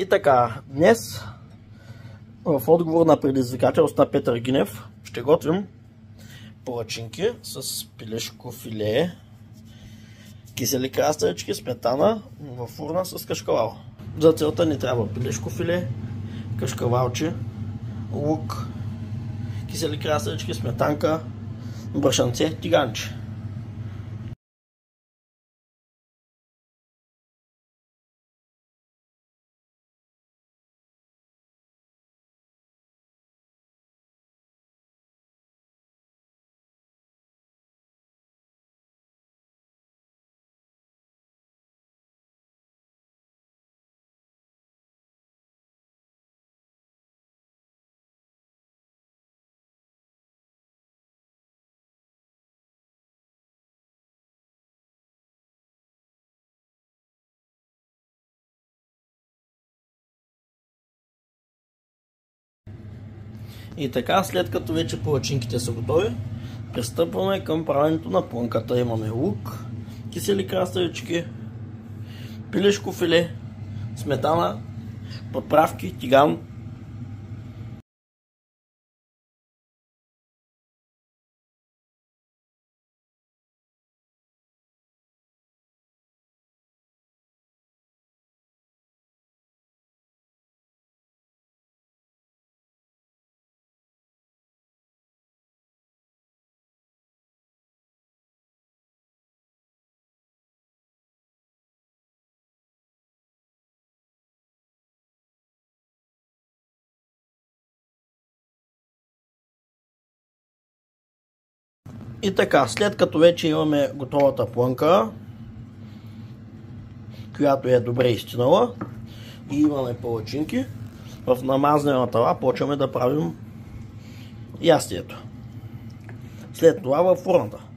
И така, днес в отговор на предизвикателство на Петър Гинев ще готвим палачинки с пилешко филе, кисели краставички, сметана в фурна с кашкавал. За целта ни трябва пилешко филе, кашкавалче, лук, кисели краставички, сметанка, брашанце, тиганче. И така, след като вече палачинките са готови, пристъпваме към правенето на плънката. Имаме лук, кисели краставички, пилешко филе, сметана, подправки, тиган. И така, след като вече имаме готовата плънка, която е добре изтинала, и имаме палачинки, в намазнена тава почваме да правим ястието. След това във фурната.